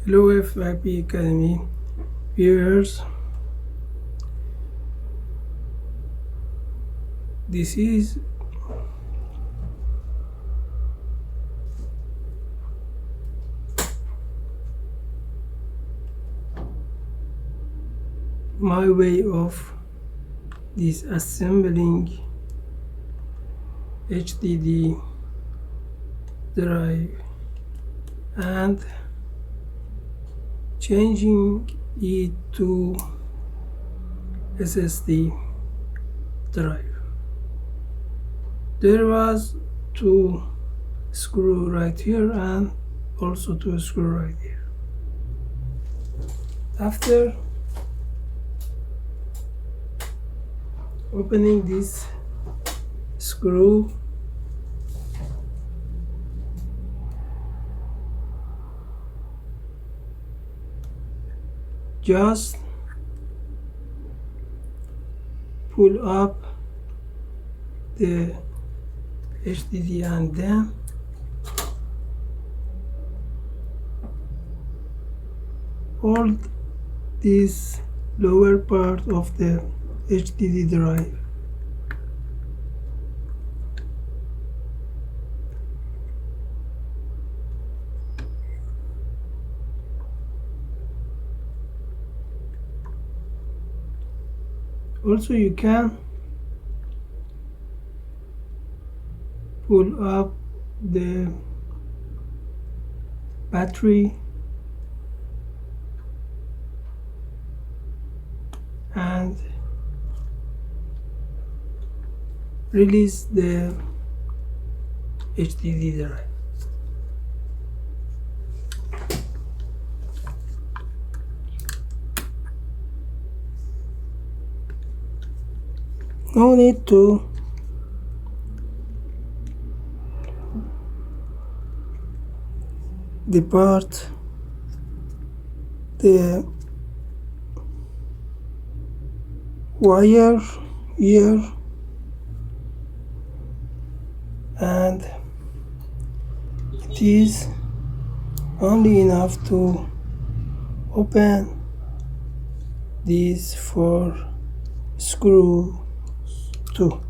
Hello FYP Academy viewers, this is my way of disassembling HDD drive and changing it to SSD drive. There was two screw right here and also two screw right here. After opening this screw, just pull up the HDD and then hold this lower part of the HDD drive. Also, you can pull up the battery and release the HDD drive. No need to depart the wire here, and it is only enough to open these four screws too.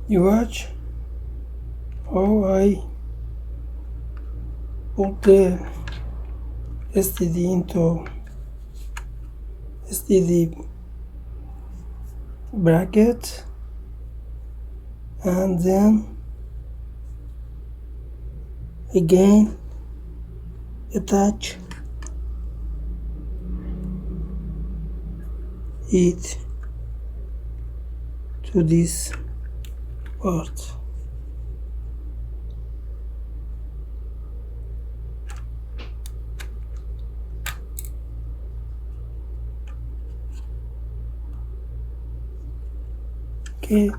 You watch how I put the STD into STD bracket and then again attach it to this part. Okay.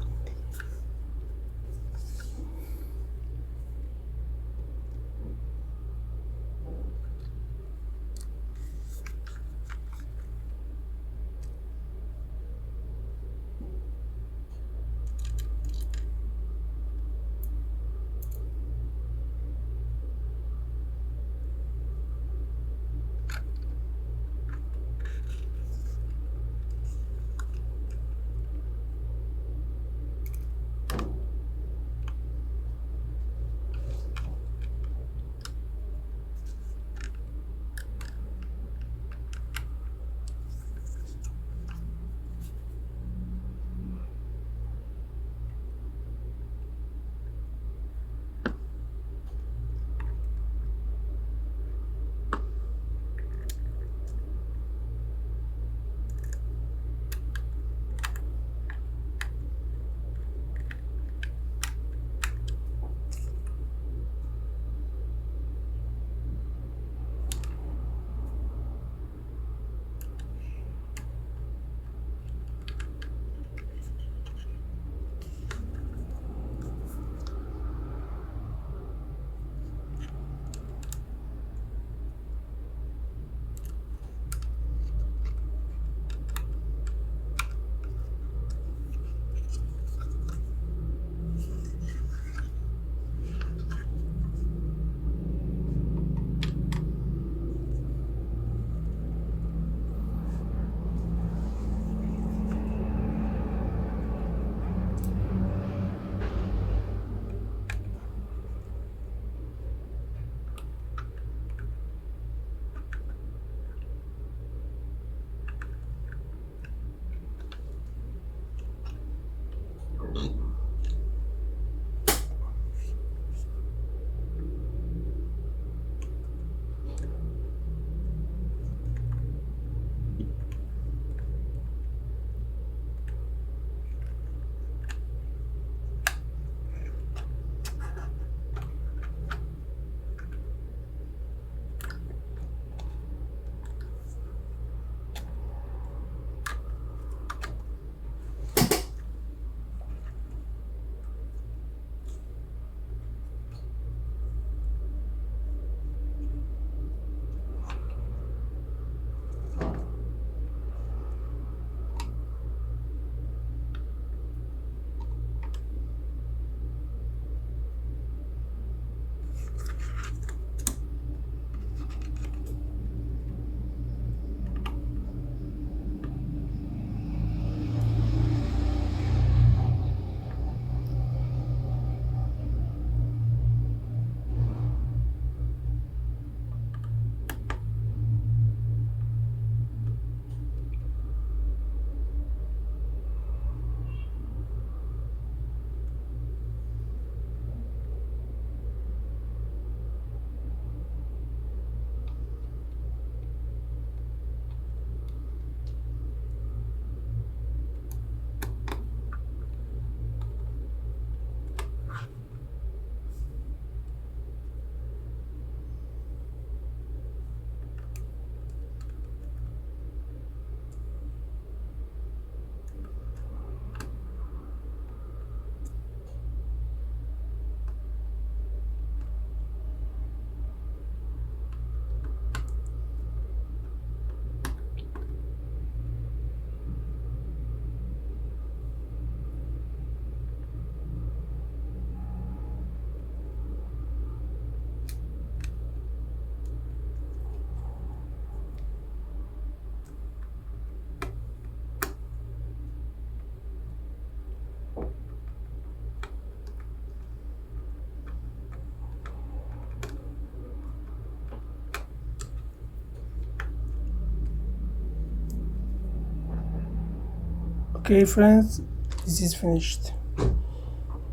Okay friends, this is finished,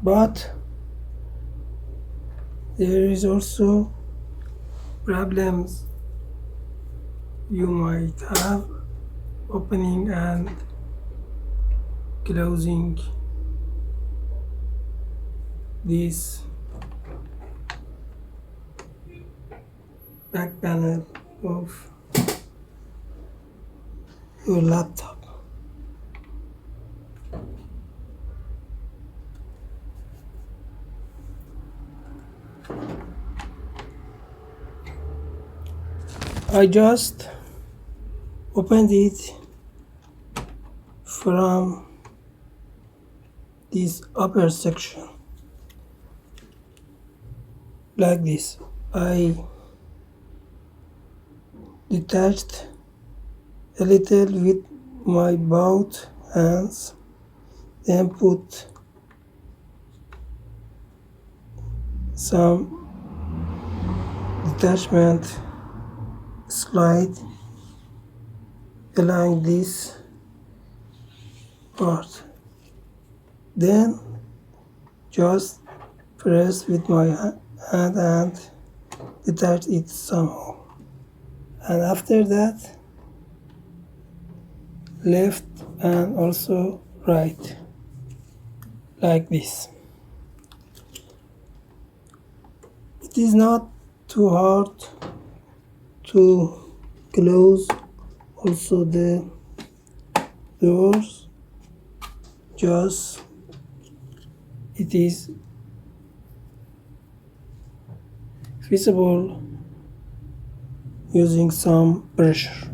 but there is also problems you might have opening and closing this back panel of your laptop. I just opened it from this upper section like this. I detached a little with my both hands, then put some detachment slide along this part, then just press with my hand and detach it somehow, and after that left and also right like this. It is not too hard to close also the doors, just it is feasible using some pressure.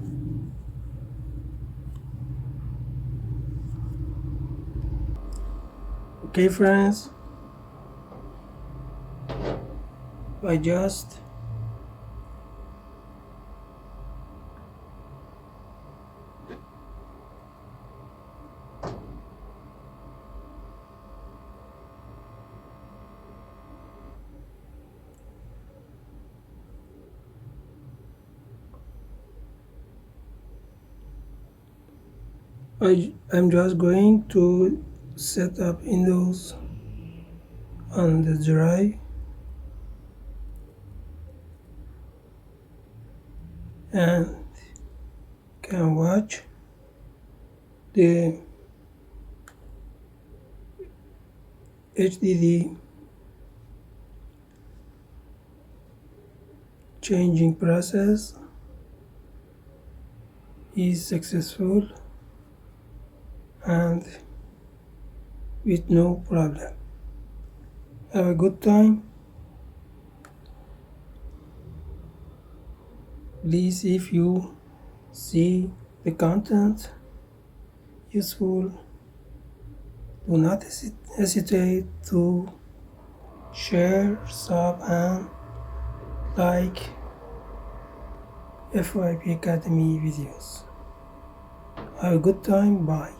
Okay friends, I just I'm just going to set up Windows on the drive and can watch the HDD changing process is successful and with no problem. Have a good time. Please, if you see the content useful, do not hesitate to share, sub and like FYP Academy videos. Have a good time. Bye.